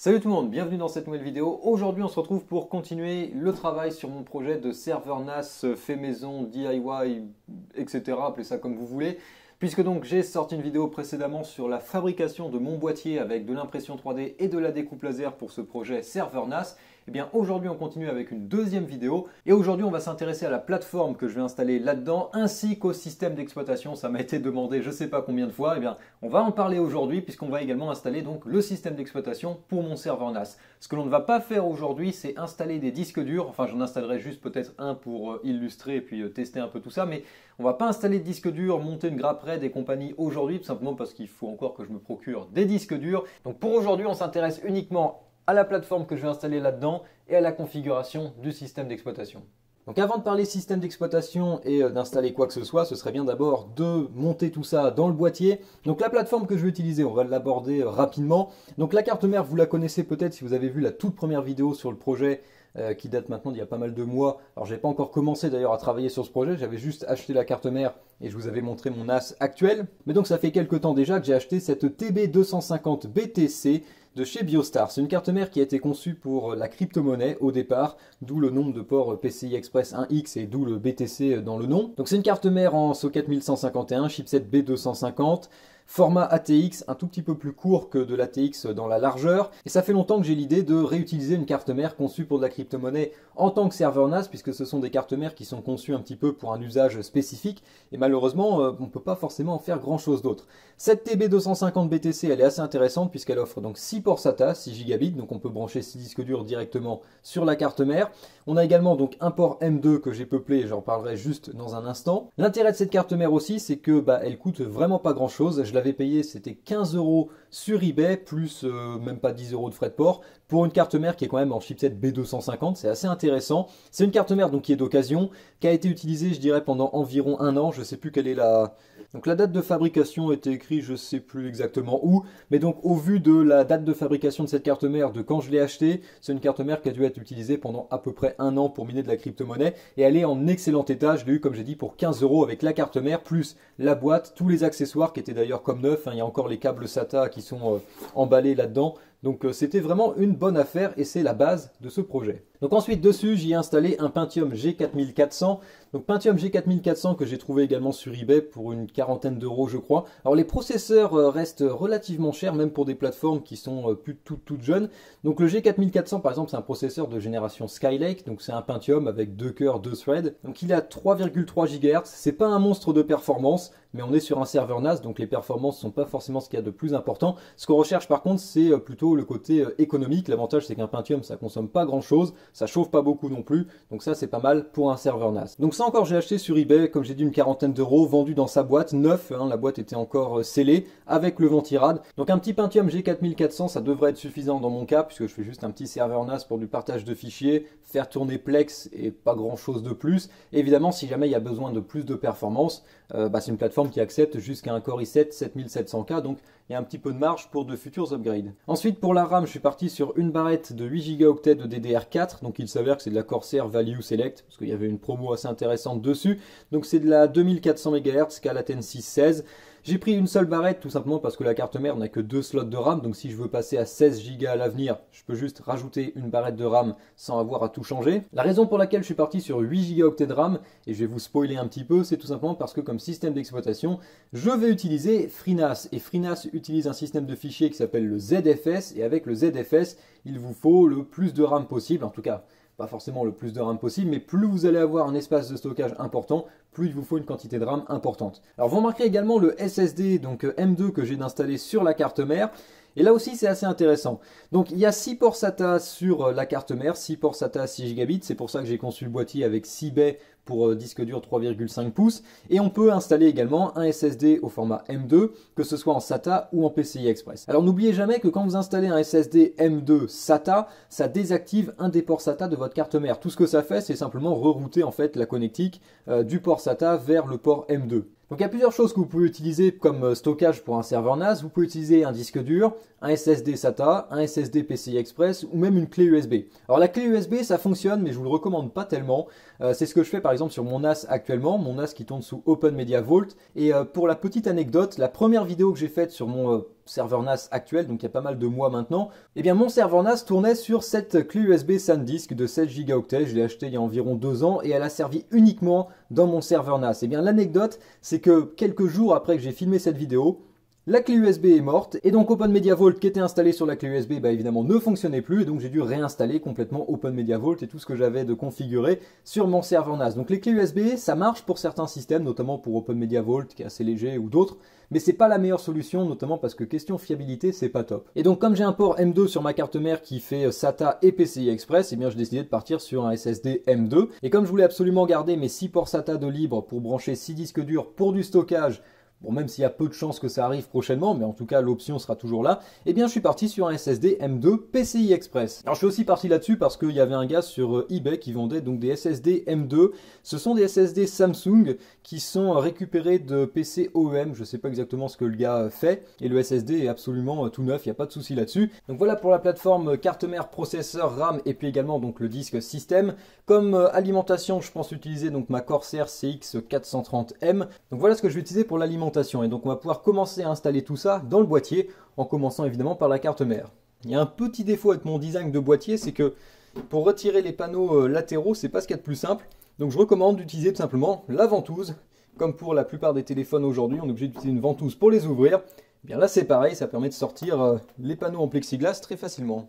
Salut tout le monde, bienvenue dans cette nouvelle vidéo. Aujourd'hui on se retrouve pour continuer le travail sur mon projet de serveur NAS fait maison, DIY, etc. Appelez ça comme vous voulez. Puisque donc j'ai sorti une vidéo précédemment sur la fabrication de mon boîtier avec de l'impression 3D et de la découpe laser pour ce projet serveur NAS. Et bien aujourd'hui on continue avec une deuxième vidéo et aujourd'hui on va s'intéresser à la plateforme que je vais installer là-dedans ainsi qu'au système d'exploitation. Ça m'a été demandé je ne sais pas combien de fois. Et bien on va en parler aujourd'hui puisqu'on va également installer donc le système d'exploitation pour mon serveur NAS. Ce que l'on ne va pas faire aujourd'hui c'est installer des disques durs. Enfin j'en installerai juste peut-être un pour illustrer et puis tester un peu tout ça, mais on ne va pas installer de disques durs, monter une grappe RAID et compagnie aujourd'hui, tout simplement parce qu'il faut encore que je me procure des disques durs. Donc pour aujourd'hui on s'intéresse uniquement à la plateforme que je vais installer là-dedans et à la configuration du système d'exploitation. Donc avant de parler système d'exploitation et d'installer quoi que ce soit, ce serait bien d'abord de monter tout ça dans le boîtier. Donc la plateforme que je vais utiliser, on va l'aborder rapidement. Donc la carte mère, vous la connaissez peut-être si vous avez vu la toute première vidéo sur le projet qui date maintenant d'il y a pas mal de mois. Alors j'ai pas encore commencé d'ailleurs à travailler sur ce projet, j'avais juste acheté la carte mère et je vous avais montré mon NAS actuel. Mais donc ça fait quelques temps déjà que j'ai acheté cette TB250 BTC de chez Biostar. C'est une carte mère qui a été conçue pour la crypto-monnaie au départ, d'où le nombre de ports PCI Express 1X et d'où le BTC dans le nom. Donc c'est une carte mère en socket 1151, chipset B250, format ATX un tout petit peu plus court que de l'ATX dans la largeur. Et ça fait longtemps que j'ai l'idée de réutiliser une carte mère conçue pour de la crypto-monnaie en tant que serveur NAS, puisque ce sont des cartes mères qui sont conçues un petit peu pour un usage spécifique. Et malheureusement, on ne peut pas forcément en faire grand chose d'autre. Cette TB250 BTC, elle est assez intéressante puisqu'elle offre donc 6 ports SATA, 6 gigabits, donc on peut brancher 6 disques durs directement sur la carte mère. On a également donc un port M2 que j'ai peuplé, et j'en parlerai juste dans un instant. L'intérêt de cette carte mère aussi, c'est que elle coûte vraiment pas grand chose. Je l'avais payé, c'était 15 € sur eBay, plus même pas 10 € de frais de port, pour une carte mère qui est quand même en chipset B250, c'est assez intéressant. C'est une carte mère donc qui est d'occasion, qui a été utilisée je dirais pendant environ un an, je sais plus quelle est la... Donc la date de fabrication était écrite, je sais plus exactement où, mais donc au vu de la date de fabrication de cette carte mère, de quand je l'ai achetée, c'est une carte mère qui a dû être utilisée pendant à peu près un an pour miner de la crypto-monnaie, et elle est en excellent état. Je l'ai eu comme j'ai dit pour 15 € avec la carte mère, plus la boîte, tous les accessoires qui étaient d'ailleurs comme neufs, il y a encore les câbles SATA qui sont emballés là-dedans. Donc c'était vraiment une bonne affaire et c'est la base de ce projet. Donc ensuite dessus j'y ai installé un Pentium G4400. Donc Pentium G4400 que j'ai trouvé également sur eBay pour une quarantaine d'euros je crois. Alors les processeurs restent relativement chers même pour des plateformes qui sont plus toutes jeunes. Donc le G4400 par exemple c'est un processeur de génération Skylake. Donc c'est un Pentium avec 2 cœurs, 2 threads. Donc il a 3,3 GHz. C'est pas un monstre de performance, mais on est sur un serveur NAS donc les performances sont pas forcément ce qu'il y a de plus important. Ce qu'on recherche par contre c'est plutôt le côté économique. L'avantage c'est qu'un Pentium ça consomme pas grand chose, ça chauffe pas beaucoup non plus, donc ça c'est pas mal pour un serveur NAS. Donc ça encore j'ai acheté sur eBay, comme j'ai dit une quarantaine d'euros, vendu dans sa boîte, neuf, la boîte était encore scellée, avec le ventirad. Donc un petit Pentium G4400 ça devrait être suffisant dans mon cas, puisque je fais juste un petit serveur NAS pour du partage de fichiers, faire tourner Plex et pas grand chose de plus. Et évidemment si jamais il y a besoin de plus de performance, c'est une plateforme qui accepte jusqu'à un Core i7 7700K, donc il y a un petit peu de marge pour de futurs upgrades. Ensuite pour la RAM, je suis parti sur une barrette de 8 Go de DDR4, donc il s'avère que c'est de la Corsair Value Select, parce qu'il y avait une promo assez intéressante dessus. Donc c'est de la 2400 MHz, qu'à latency 16. J'ai pris une seule barrette tout simplement parce que la carte mère n'a que 2 slots de RAM, donc si je veux passer à 16 Go à l'avenir, je peux juste rajouter une barrette de RAM sans avoir à tout changer. La raison pour laquelle je suis parti sur 8 Go de RAM, et je vais vous spoiler un petit peu, c'est tout simplement parce que comme système d'exploitation, je vais utiliser FreeNAS, et FreeNAS utilise un système de fichiers qui s'appelle le ZFS, et avec le ZFS, il vous faut le plus de RAM possible, en tout cas pas forcément le plus de RAM possible, mais plus vous allez avoir un espace de stockage important, plus il vous faut une quantité de RAM importante. Alors vous remarquerez également le SSD, donc M2 que j'ai d'installer sur la carte mère. Et là aussi c'est assez intéressant. Donc il y a 6 ports SATA sur la carte mère, 6 ports SATA 6 gigabits, c'est pour ça que j'ai conçu le boîtier avec 6 baies pour disque dur 3,5 pouces. Et on peut installer également un SSD au format M2, que ce soit en SATA ou en PCI Express. Alors n'oubliez jamais que quand vous installez un SSD M2 SATA, ça désactive un des ports SATA de votre carte mère. Tout ce que ça fait, c'est simplement rerouter en fait la connectique du port SATA vers le port M2. Donc il y a plusieurs choses que vous pouvez utiliser comme stockage pour un serveur NAS. Vous pouvez utiliser un disque dur, un SSD SATA, un SSD PCI Express ou même une clé USB. Alors la clé USB ça fonctionne mais je vous le recommande pas tellement. C'est ce que je fais par exemple sur mon NAS actuellement, mon NAS qui tourne sous Open Media Vault. Et pour la petite anecdote, la première vidéo que j'ai faite sur mon serveur NAS actuel, donc il y a pas mal de mois maintenant, eh bien mon serveur NAS tournait sur cette clé USB SanDisk de 16 Go. Je l'ai acheté il y a environ 2 ans et elle a servi uniquement dans mon serveur NAS. Eh bien l'anecdote, c'est que quelques jours après que j'ai filmé cette vidéo, la clé USB est morte et donc OpenMediaVault qui était installé sur la clé USB évidemment ne fonctionnait plus et donc j'ai dû réinstaller complètement OpenMediaVault et tout ce que j'avais de configuré sur mon serveur NAS. Donc les clés USB ça marche pour certains systèmes, notamment pour OpenMediaVault qui est assez léger ou d'autres, mais c'est pas la meilleure solution, notamment parce que question fiabilité c'est pas top. Et donc comme j'ai un port M2 sur ma carte mère qui fait SATA et PCI Express, eh bien j'ai décidé de partir sur un SSD M2 et comme je voulais absolument garder mes 6 ports SATA de libre pour brancher 6 disques durs pour du stockage. Bon, même s'il y a peu de chances que ça arrive prochainement, mais en tout cas l'option sera toujours là, eh bien je suis parti sur un SSD M2 PCI Express. Alors je suis aussi parti là-dessus parce qu'il y avait un gars sur eBay qui vendait donc des SSD M2. Ce sont des SSD Samsung qui sont récupérés de PC OEM, je ne sais pas exactement ce que le gars fait, et le SSD est absolument tout neuf, il n'y a pas de souci là-dessus. Donc voilà pour la plateforme carte mère, processeur, RAM et puis également donc le disque système. Comme alimentation, je pense utiliser donc ma Corsair CX430M. Donc voilà ce que je vais utiliser pour l'alimentation. Et donc on va pouvoir commencer à installer tout ça dans le boîtier en commençant évidemment par la carte mère. Il y a un petit défaut avec mon design de boîtier, c'est que pour retirer les panneaux latéraux, c'est pas ce qu'il y a de plus simple. Donc je recommande d'utiliser tout simplement la ventouse. Comme pour la plupart des téléphones aujourd'hui, on est obligé d'utiliser une ventouse pour les ouvrir. Eh bien là c'est pareil, ça permet de sortir les panneaux en plexiglas très facilement.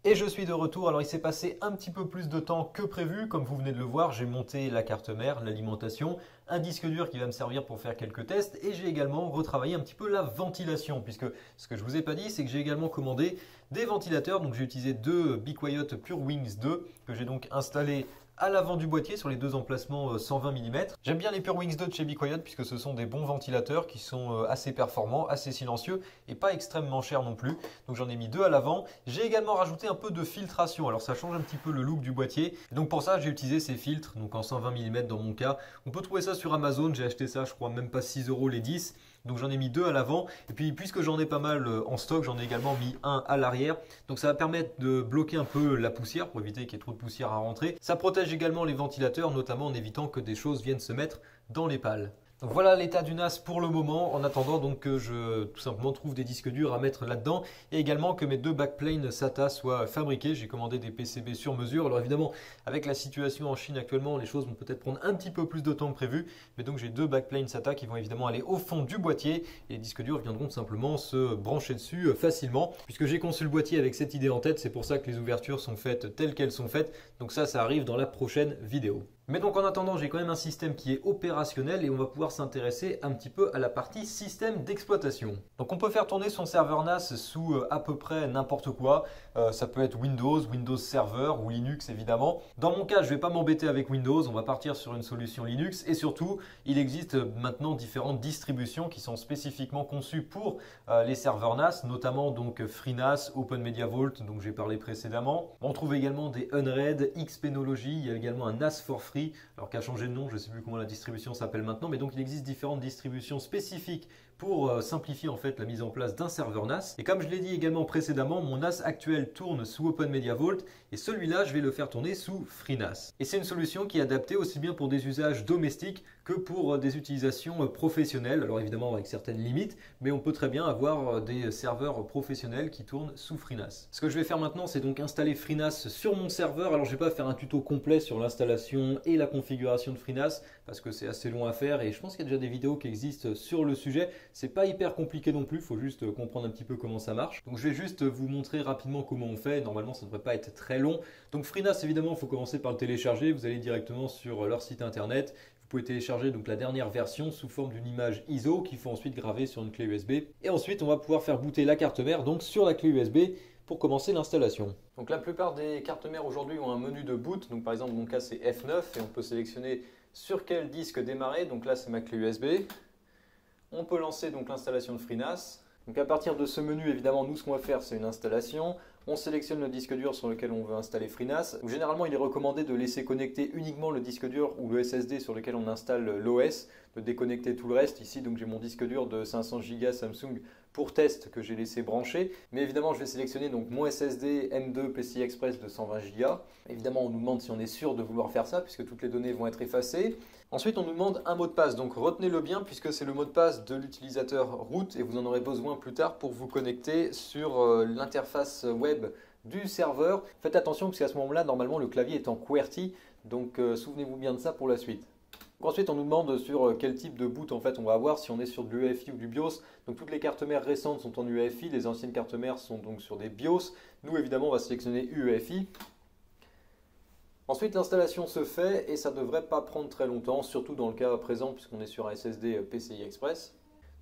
Et je suis de retour, alors il s'est passé un petit peu plus de temps que prévu, comme vous venez de le voir, j'ai monté la carte mère, l'alimentation, un disque dur qui va me servir pour faire quelques tests et j'ai également retravaillé un petit peu la ventilation puisque ce que je vous ai pas dit c'est que j'ai également commandé des ventilateurs, donc j'ai utilisé deux Be Quiet Pure Wings 2 que j'ai donc installé à l'avant du boîtier sur les deux emplacements 120 mm. J'aime bien les Pure Wings 2 de chez Be Quiet puisque ce sont des bons ventilateurs qui sont assez performants, assez silencieux et pas extrêmement chers non plus. Donc j'en ai mis deux à l'avant. J'ai également rajouté un peu de filtration, alors ça change un petit peu le look du boîtier. Et donc pour ça j'ai utilisé ces filtres, donc en 120 mm dans mon cas. On peut trouver ça sur Amazon, j'ai acheté ça je crois même pas 6 € les 10. Donc j'en ai mis deux à l'avant et puis puisque j'en ai pas mal en stock, j'en ai également mis un à l'arrière. Donc ça va permettre de bloquer un peu la poussière pour éviter qu'il y ait trop de poussière à rentrer. Ça protège également les ventilateurs, notamment en évitant que des choses viennent se mettre dans les pales. Donc voilà l'état du NAS pour le moment, en attendant donc que je tout simplement trouve des disques durs à mettre là-dedans et également que mes deux backplanes SATA soient fabriqués. J'ai commandé des PCB sur mesure. Alors évidemment, avec la situation en Chine actuellement, les choses vont peut-être prendre un petit peu plus de temps que prévu. Mais donc j'ai deux backplanes SATA qui vont évidemment aller au fond du boîtier et les disques durs viendront tout simplement se brancher dessus facilement. Puisque j'ai conçu le boîtier avec cette idée en tête, c'est pour ça que les ouvertures sont faites telles qu'elles sont faites. Donc ça arrive dans la prochaine vidéo. Mais donc en attendant, j'ai quand même un système qui est opérationnel et on va pouvoir s'intéresser un petit peu à la partie système d'exploitation. Donc on peut faire tourner son serveur NAS sous à peu près n'importe quoi. Ça peut être Windows, Windows Server ou Linux évidemment. Dans mon cas, je ne vais pas m'embêter avec Windows, on va partir sur une solution Linux et surtout, il existe maintenant différentes distributions qui sont spécifiquement conçues pour les serveurs NAS, notamment donc FreeNAS, OpenMediaVault, dont j'ai parlé précédemment. On trouve également des Unraid, Xpenology, il y a également un NAS for Free. Alors qu'à changé de nom, je ne sais plus comment la distribution s'appelle maintenant, mais donc il existe différentes distributions spécifiques pour simplifier en fait la mise en place d'un serveur NAS. Et comme je l'ai dit également précédemment, mon NAS actuel tourne sous OpenMediaVault et celui-là, je vais le faire tourner sous FreeNAS. Et c'est une solution qui est adaptée aussi bien pour des usages domestiques que pour des utilisations professionnelles. Alors évidemment avec certaines limites, mais on peut très bien avoir des serveurs professionnels qui tournent sous FreeNAS. Ce que je vais faire maintenant, c'est donc installer FreeNAS sur mon serveur. Alors je ne vais pas faire un tuto complet sur l'installation et la configuration de FreeNAS parce que c'est assez long à faire et je pense qu'il y a déjà des vidéos qui existent sur le sujet. C'est pas hyper compliqué non plus, il faut juste comprendre un petit peu comment ça marche. Donc je vais juste vous montrer rapidement comment on fait. Normalement ça ne devrait pas être très long. Donc FreeNAS évidemment, il faut commencer par le télécharger. Vous allez directement sur leur site internet. pouvez télécharger donc la dernière version sous forme d'une image ISO qu'il faut ensuite graver sur une clé USB. Et ensuite, on va pouvoir faire booter la carte mère donc sur la clé USB pour commencer l'installation. Donc la plupart des cartes mères aujourd'hui ont un menu de boot. Donc par exemple, mon cas c'est F9 et on peut sélectionner sur quel disque démarrer. Donc là, c'est ma clé USB. On peut lancer donc l'installation de FreeNAS. Donc à partir de ce menu, évidemment, nous ce qu'on va faire, c'est une installation. On sélectionne le disque dur sur lequel on veut installer FreeNAS. Donc, généralement, il est recommandé de laisser connecter uniquement le disque dur ou le SSD sur lequel on installe l'OS, de déconnecter tout le reste. Ici, donc j'ai mon disque dur de 500 Go Samsung pour test que j'ai laissé brancher. Mais évidemment, je vais sélectionner donc mon SSD M2 PCI Express de 120 Go. Évidemment, on nous demande si on est sûr de vouloir faire ça puisque toutes les données vont être effacées. Ensuite, on nous demande un mot de passe. Donc retenez-le bien puisque c'est le mot de passe de l'utilisateur root et vous en aurez besoin plus tard pour vous connecter sur l'interface web du serveur. Faites attention parce qu'à ce moment-là, normalement, le clavier est en QWERTY. Donc souvenez-vous bien de ça pour la suite. Ensuite, on nous demande sur quel type de boot en fait on va avoir, si on est sur de l'UEFI ou du BIOS. Donc toutes les cartes mères récentes sont en UEFI, les anciennes cartes mères sont donc sur des BIOS. Nous, évidemment, on va sélectionner UEFI. Ensuite, l'installation se fait et ça ne devrait pas prendre très longtemps, surtout dans le cas présent puisqu'on est sur un SSD PCI Express.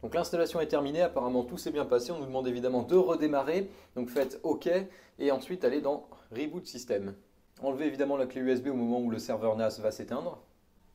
Donc l'installation est terminée, apparemment tout s'est bien passé. On nous demande évidemment de redémarrer, donc faites OK et ensuite allez dans Reboot System. Enlevez évidemment la clé USB au moment où le serveur NAS va s'éteindre.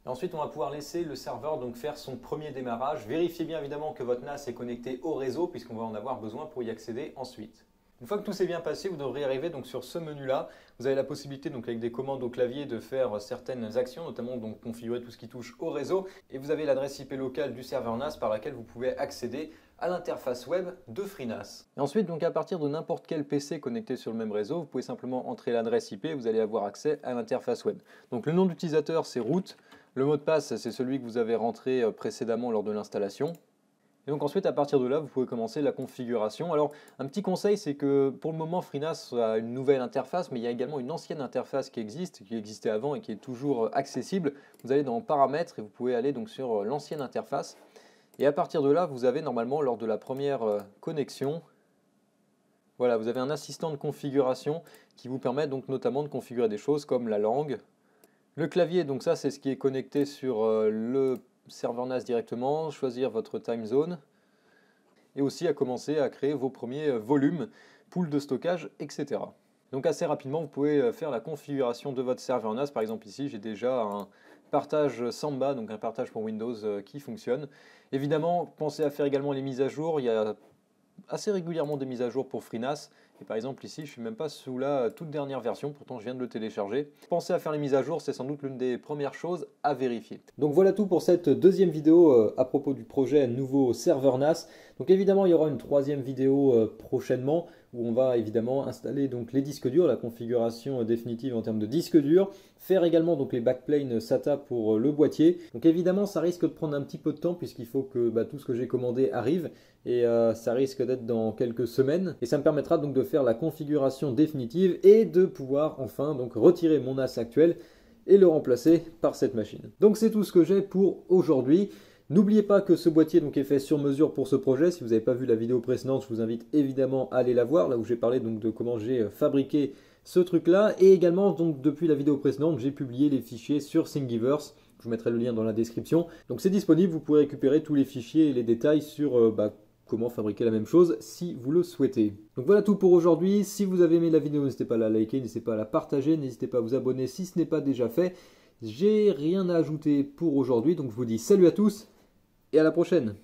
Et ensuite, on va pouvoir laisser le serveur donc faire son premier démarrage. Vérifiez bien évidemment que votre NAS est connecté au réseau puisqu'on va en avoir besoin pour y accéder ensuite. Une fois que tout s'est bien passé, vous devrez arriver donc sur ce menu-là. Vous avez la possibilité donc avec des commandes au clavier de faire certaines actions, notamment donc configurer tout ce qui touche au réseau. Et vous avez l'adresse IP locale du serveur NAS par laquelle vous pouvez accéder à l'interface web de FreeNAS. Et ensuite, donc à partir de n'importe quel PC connecté sur le même réseau, vous pouvez simplement entrer l'adresse IP et vous allez avoir accès à l'interface web. Donc le nom d'utilisateur, c'est root. Le mot de passe, c'est celui que vous avez rentré précédemment lors de l'installation. Et donc ensuite, à partir de là, vous pouvez commencer la configuration. Alors, un petit conseil, c'est que pour le moment, FreeNAS a une nouvelle interface, mais il y a également une ancienne interface qui existait avant et qui est toujours accessible. Vous allez dans Paramètres et vous pouvez aller donc sur l'ancienne interface. Et à partir de là, vous avez normalement, lors de la première connexion, voilà, vous avez un assistant de configuration qui vous permet donc notamment de configurer des choses comme la langue, le clavier. Donc ça, c'est ce qui est connecté sur le serveur NAS directement, choisir votre time zone et aussi à commencer à créer vos premiers volumes, pools de stockage, etc. Donc assez rapidement, vous pouvez faire la configuration de votre serveur NAS. Par exemple ici, j'ai déjà un partage Samba, donc un partage pour Windows qui fonctionne. Évidemment, pensez à faire également les mises à jour. Il y a assez régulièrement des mises à jour pour FreeNAS. Et par exemple ici, je ne suis même pas sous la toute dernière version, pourtant je viens de le télécharger. Pensez à faire les mises à jour, c'est sans doute l'une des premières choses à vérifier. Donc voilà tout pour cette deuxième vidéo à propos du projet nouveau serveur NAS. Donc évidemment, il y aura une troisième vidéo prochainement où on va évidemment installer donc les disques durs, la configuration définitive en termes de disques durs, faire également donc les backplanes SATA pour le boîtier. Donc évidemment, ça risque de prendre un petit peu de temps puisqu'il faut que tout ce que j'ai commandé arrive et ça risque d'être dans quelques semaines. Et ça me permettra donc de faire la configuration définitive et de pouvoir enfin donc retirer mon NAS actuel et le remplacer par cette machine. Donc c'est tout ce que j'ai pour aujourd'hui. N'oubliez pas que ce boîtier donc est fait sur mesure pour ce projet. Si vous n'avez pas vu la vidéo précédente, je vous invite évidemment à aller la voir, là où j'ai parlé donc de comment j'ai fabriqué ce truc-là. Et également, donc depuis la vidéo précédente, j'ai publié les fichiers sur Thingiverse. Je vous mettrai le lien dans la description. Donc c'est disponible, vous pourrez récupérer tous les fichiers et les détails sur comment fabriquer la même chose si vous le souhaitez. Donc voilà tout pour aujourd'hui. Si vous avez aimé la vidéo, n'hésitez pas à la liker, n'hésitez pas à la partager, n'hésitez pas à vous abonner si ce n'est pas déjà fait. J'ai rien à ajouter pour aujourd'hui, donc je vous dis salut à tous et à la prochaine.